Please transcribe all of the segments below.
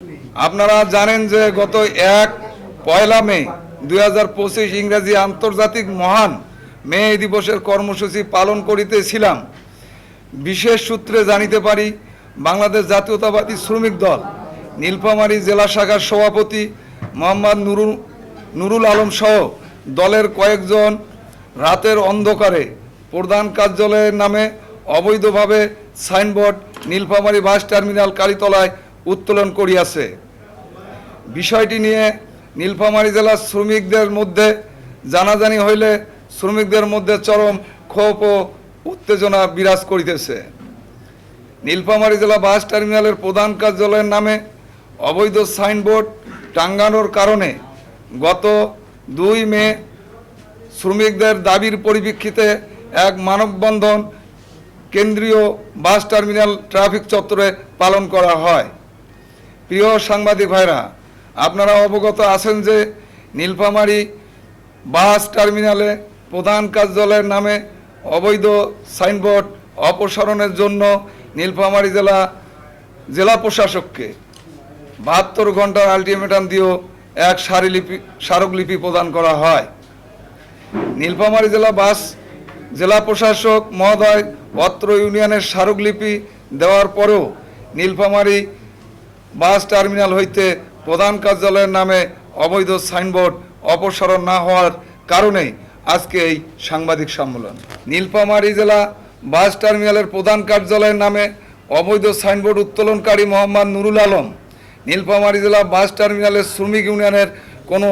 আপনারা জানেন যে গত 1 মে 2025 ইংরেজি আন্তর্জাতিক মহান মে দিবসের কর্মসূচি পালন করিতেছিলাম। বিশেষ সূত্রে জানিতে পারি বাংলাদেশ জাতীয়তাবাদী শ্রমিক দল নীলফামারী জেলা শাখার সভাপতি মোহাম্মদ নুরুল আলম সহ দলের কয়েকজন রাতের অন্ধকারে প্রধান কার্যালয়ের নামে অবৈধভাবে সাইনবোর্ড নীলফামারী বাস টার্মিনাল কালীতলায় উত্তোলন করিয়াছে। বিষয়টি নিয়ে নীলফামারী জেলার শ্রমিকদের মধ্যে জানাজানি হইলে শ্রমিকদের মধ্যে চরম ক্ষোভ ও উত্তেজনা বিরাজ করিতেছে। নীলফামারী জেলা বাস টার্মিনালের প্রধান কার্যালয়ের নামে অবৈধ সাইনবোর্ড টাঙ্গানোর কারণে গত 2 মে শ্রমিকদের দাবির পরিপ্রেক্ষিতে এক মানববন্ধন কেন্দ্রীয় বাস টার্মিনাল ট্রাফিক চত্বরে পালন করা হয়। প্রিয় সাংবাদিক ভাইরা, আপনারা অবগত আছেন যে নীলফামারী বাস টার্মিনালে প্রধান কার্যালয়ের নামে অবৈধ সাইনবোর্ড অপসারণের জন্য নীলফামারী জেলা প্রশাসককে 72 ঘন্টার আলটিমেটাম দিয়েও এক স্মারকলিপি প্রদান করা হয়। নীলফামারী জেলা প্রশাসক মহোদয় অত্র ইউনিয়নের স্মারকলিপি দেওয়ার পরেও নীলফামারী বাস টার্মিনাল হইতে প্রধান কার্যালয়ের নামে অবৈধ সাইনবোর্ড অপসারণ না হওয়ার কারণেই আজকে এই সাংবাদিক সম্মেলন। নীলফামারী জেলা বাস টার্মিনালের প্রধান কার্যালয়ের নামে অবৈধ সাইনবোর্ড উত্তোলনকারী মোহাম্মদ নুরুল আলম নীলফামারী জেলা বাস টার্মিনালের শ্রমিক ইউনিয়নের কোনো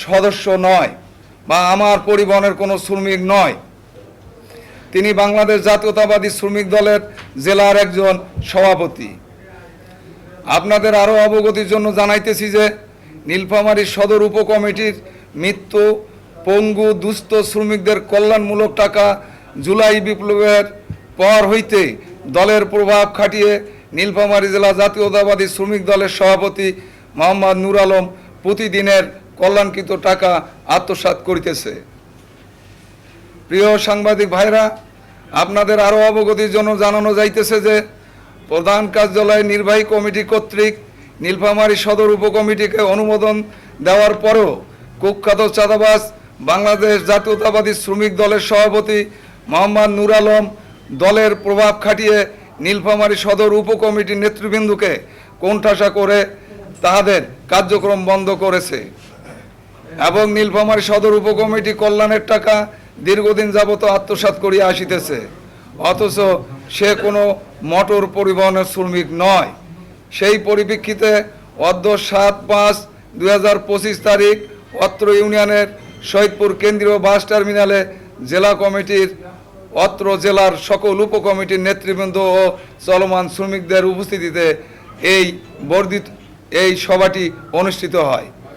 সদস্য নয় বা আমার পরিবহনের কোনো শ্রমিক নয়। তিনি বাংলাদেশ জাতীয়তাবাদী শ্রমিক দলের জেলার একজন সভাপতি। আপনাদের আরও অবগতির জন্য জানাইতেছি যে নীলফামারী সদর উপকমিটির মৃত্যু পঙ্গু দুস্থ শ্রমিকদের কল্যাণমূলক টাকা জুলাই বিপ্লবের পর হইতে দলের প্রভাব খাটিয়ে নীলফামারী জেলা জাতীয়তাবাদী শ্রমিক দলের সভাপতি মোহাম্মদ নুর আলম প্রতিদিনের কল্যাণকৃত টাকা আত্মসাৎ করিতেছে। প্রিয় সাংবাদিক ভাইরা, আপনাদের আরও অবগতির জন্য জানানো যাইতেছে যে প্রধান কার্যালয় নির্বাহী কমিটি কর্তৃক নীলফামারী সদর উপকমিটিকে অনুমোদন দেওয়ার পরেও কুখ্যাত চাঁদাবাজ বাংলাদেশ জাতীয়তাবাদী শ্রমিক দলের সভাপতি মোহাম্মদ নুর আলম দলের প্রভাব খাটিয়ে নীলফামারী সদর উপকমিটির নেতৃবৃন্দকে কোণঠাসা করে তাহাদের কার্যক্রম বন্ধ করেছে এবং নীলফামারী সদর উপকমিটি কল্যাণের টাকা দীর্ঘদিন যাবত আত্মসাৎ করিয়া আসিতেছে, অথচ সে কোনো মোটর পরিবহনের শ্রমিক নয়। সেই পরিপ্রেক্ষিতে অদ্য 7/5/2025 তারিখ অত্র ইউনিয়নের শহীদপুর কেন্দ্রীয় বাস টার্মিনালে জেলা কমিটির অত্র জেলার সকল উপকমিটির নেতৃবৃন্দ ও চলমান শ্রমিকদের উপস্থিতিতে এই সভাটি অনুষ্ঠিত হয়।